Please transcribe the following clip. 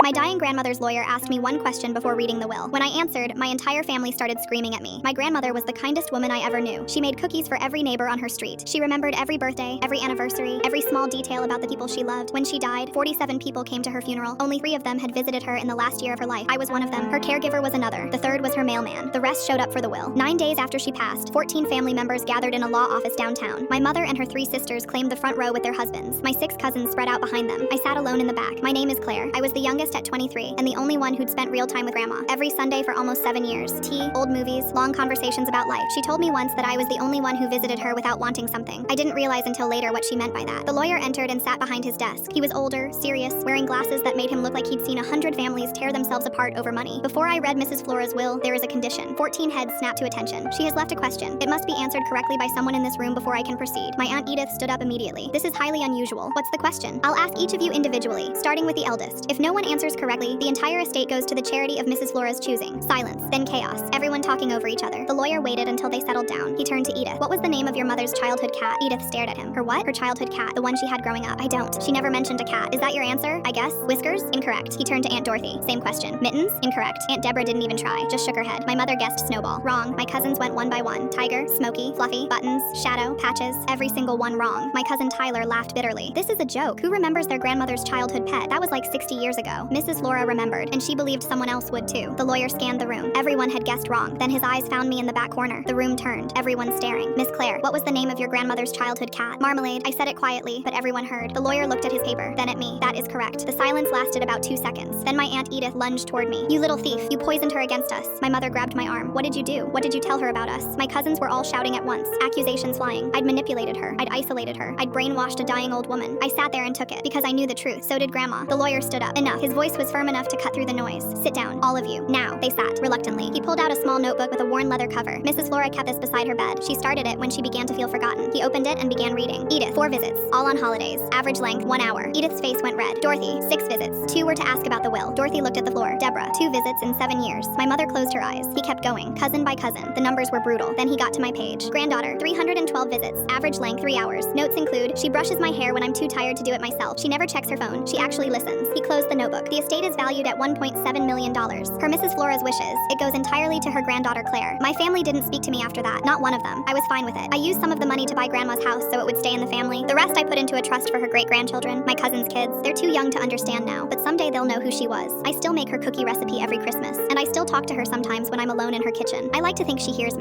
My dying grandmother's lawyer asked me one question before reading the will. When I answered, my entire family started screaming at me. My grandmother was the kindest woman I ever knew. She made cookies for every neighbor on her street. She remembered every birthday, every anniversary, every small detail about the people she loved. When she died, 47 people came to her funeral. Only 3 of them had visited her in the last year of her life. I was one of them. Her caregiver was another. The third was her mailman. The rest showed up for the will. 9 days after she passed, 14 family members gathered in a law office downtown. My mother and her 3 sisters claimed the front row with their husbands. My 6 cousins spread out behind them. I sat alone in the back. My name is Claire. I was the youngest at 23 and the only one who'd spent real time with grandma. Every Sunday for almost 7 years. Tea, old movies, long conversations about life. She told me once that I was the only one who visited her without wanting something. I didn't realize until later what she meant by that. The lawyer entered and sat behind his desk. He was older, serious, wearing glasses that made him look like he'd seen 100 families tear themselves apart over money. Before I read Mrs. Flora's will, there is a condition. 14 heads snapped to attention. She has left a question. It must be answered correctly by someone in this room before I can proceed. My Aunt Edith stood up immediately. This is highly unusual. What's the question? I'll ask each of you individually, starting with the eldest. If no one answers correctly, the entire estate goes to the charity of Mrs. Flora's choosing. Silence, then chaos. Everyone talking over each other. The lawyer waited until they settled down. He turned to Edith. What was the name of your mother's childhood cat? Edith stared at him. Her what? Her childhood cat. The one she had growing up. I don't. She never mentioned a cat. Is that your answer? I guess. Whiskers? Incorrect. He turned to Aunt Dorothy. Same question. Mittens? Incorrect. Aunt Deborah didn't even try. Just shook her head. My mother guessed Snowball. Wrong. My cousins went one by one. Tiger, Smokey, Fluffy, Buttons, Shadow, Patches. Every single one wrong. My cousin Tyler laughed bitterly. This is a joke. Who remembers their grandmother's childhood pet? That was like 60 years ago. Mrs. Flora remembered, and she believed someone else would too. The lawyer scanned the room. Everyone had guessed wrong. Then his eyes found me in the back corner. The room turned. Everyone staring. Miss Claire, what was the name of your grandmother's childhood cat? Marmalade. I said it quietly, but everyone heard. The lawyer looked at his paper, then at me. That is correct. The silence lasted about 2 seconds. Then my Aunt Edith lunged toward me. You little thief. You poisoned her against us. My mother grabbed my arm. What did you do? What did you tell her about us? My cousins were all shouting at once. Accusations flying. I'd manipulated her. I'd isolated her. I'd brainwashed a dying old woman. I sat there and took it because I knew the truth. So did Grandma. The lawyer stood up. Enough. His voice was firm enough to cut through the noise. Sit down, all of you. Now. They sat, reluctantly. He pulled out a small notebook with a worn leather cover. Mrs. Flora kept this beside her bed. She started it when she began to feel forgotten. He opened it and began reading. Edith, 4 visits, all on holidays. Average length, 1 hour. Edith's face went red. Dorothy, 6 visits. 2 were to ask about the will. Dorothy looked at the floor. Deborah, 2 visits in 7 years. My mother closed her eyes. He kept going, cousin by cousin. The numbers were brutal. Then he got to my page. Granddaughter, 312 visits. Average length, 3 hours. Notes include, she brushes my hair when I'm too tired to do it myself. She never checks her phone. She actually listens. He closed the notebook. The estate is valued at $1.7 million. Per Mrs. Flora's wishes, it goes entirely to her granddaughter Claire. My family didn't speak to me after that. Not one of them. I was fine with it. I used some of the money to buy Grandma's house so it would stay in the family. The rest I put into a trust for her great-grandchildren, my cousin's kids. They're too young to understand now, but someday they'll know who she was. I still make her cookie recipe every Christmas, and I still talk to her sometimes when I'm alone in her kitchen. I like to think she hears me.